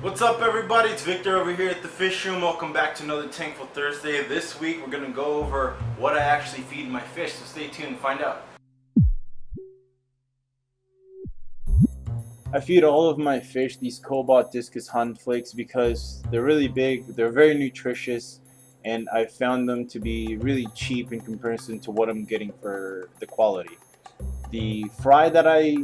What's up everybody, it's Victor over here at the Fish Room. Welcome back to another Tankful Thursday. This week we're going to go over what I actually feed my fish, so stay tuned and find out. I feed all of my fish these cobalt discus hunt flakes because they're really big, they're very nutritious, and I found them to be really cheap in comparison to what I'm getting for the quality. The fry that I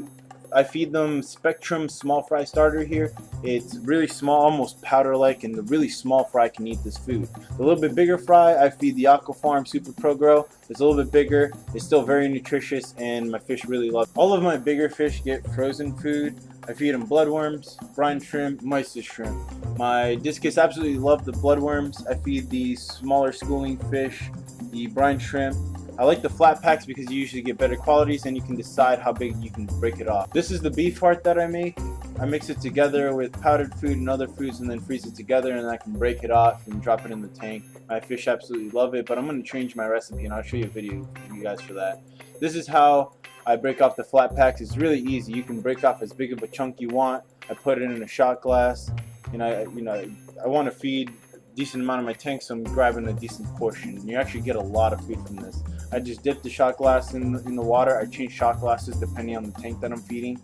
feed them Spectrum small fry starter here. It's really small, almost powder like, and the really small fry can eat this food. The little bit bigger fry I feed the Aqua Farm Super Pro Grow. It's a little bit bigger, it's still very nutritious, and my fish really love it. All of my bigger fish get frozen food. I feed them bloodworms, brine shrimp, mysis shrimp. My discus absolutely love the bloodworms. I feed the smaller schooling fish the brine shrimp. I like the flat packs because you usually get better qualities and you can decide how big you can break it off. This is the beef heart that I make. I mix it together with powdered food and other foods and then freeze it together, and I can break it off and drop it in the tank. My fish absolutely love it, but I'm going to change my recipe and I'll show you a video for you guys for that. This is how I break off the flat packs. It's really easy. You can break off as big of a chunk you want. I put it in a shot glass, and I want to feed a decent amount of my tank, so I'm grabbing a decent portion. You actually get a lot of food from this. I just dip the shot glass in the water. I change shot glasses depending on the tank that I'm feeding,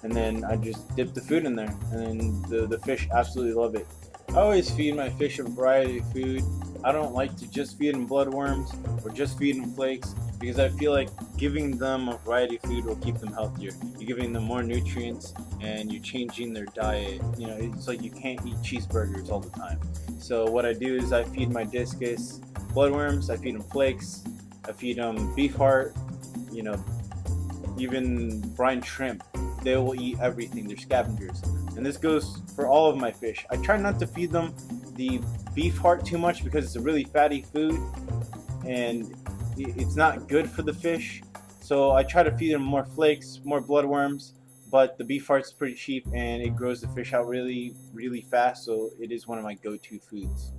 and then I just dip the food in there, and the fish absolutely love it. I always feed my fish a variety of food. I don't like to just feed them bloodworms or just feed them flakes, because I feel like giving them a variety of food will keep them healthier. You're giving them more nutrients and you're changing their diet. You know, it's like you can't eat cheeseburgers all the time. So what I do is I feed my discus bloodworms, I feed them flakes, I feed them beef heart, even brine shrimp. They will eat everything. They're scavengers. And this goes for all of my fish. I try not to feed them the beef heart too much because it's a really fatty food and it's not good for the fish. So I try to feed them more flakes, more bloodworms, but the beef heart's pretty cheap and it grows the fish out really, really fast, so it is one of my go-to foods.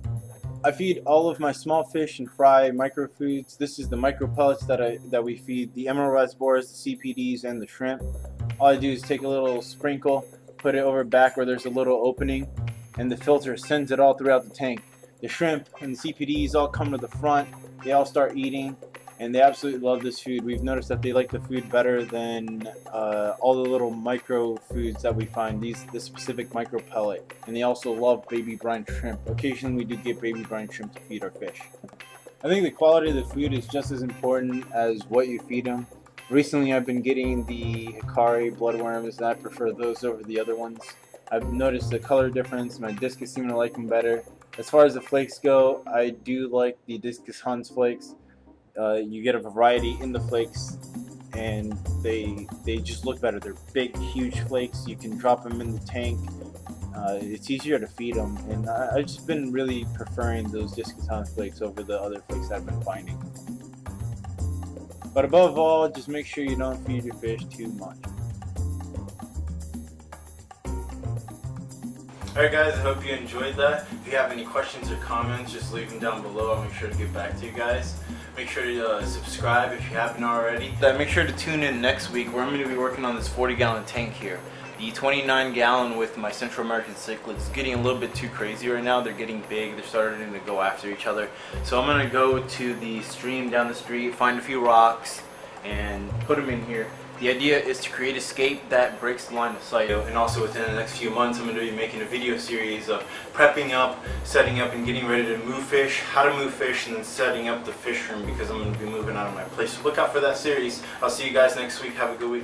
I feed all of my small fish and fry micro foods. This is the micro pellets that we feed the emerald reservoirs, the CPDs, and the shrimp. All I do is take a little sprinkle, put it over back where there's a little opening, and the filter sends it all throughout the tank. The shrimp and the CPDs all come to the front. They all start eating, and they absolutely love this food. We've noticed that they like the food better than all the little micro foods that we find, this specific micro pellet. And they also love baby brine shrimp. Occasionally we do get baby brine shrimp to feed our fish. I think the quality of the food is just as important as what you feed them. Recently I've been getting the Hikari bloodworms, and I prefer those over the other ones. I've noticed the color difference. My discus seem to like them better. As far as the flakes go, I do like the discus Hans flakes. You get a variety in the flakes, and they just look better. They're big, huge flakes. You can drop them in the tank. It's easier to feed them, and I've just been really preferring those discus Hans flakes over the other flakes I've been finding. But above all, just make sure you don't feed your fish too much. Alright guys, I hope you enjoyed that. If you have any questions or comments, just leave them down below. I'll make sure to get back to you guys. Make sure to subscribe if you haven't already. Make sure to tune in next week where I'm going to be working on this 40-gallon tank here. The 29-gallon with my Central American cichlids is getting a little bit too crazy right now. They're getting big. They're starting to go after each other. So I'm going to go to the stream down the street, find a few rocks, and put them in here. The idea is to create escape that breaks the line of sight, and also within the next few months I'm going to be making a video series of prepping up, setting up, and getting ready to move fish, how to move fish, and then setting up the fish room because I'm going to be moving out of my place. So look out for that series. I'll see you guys next week. Have a good week.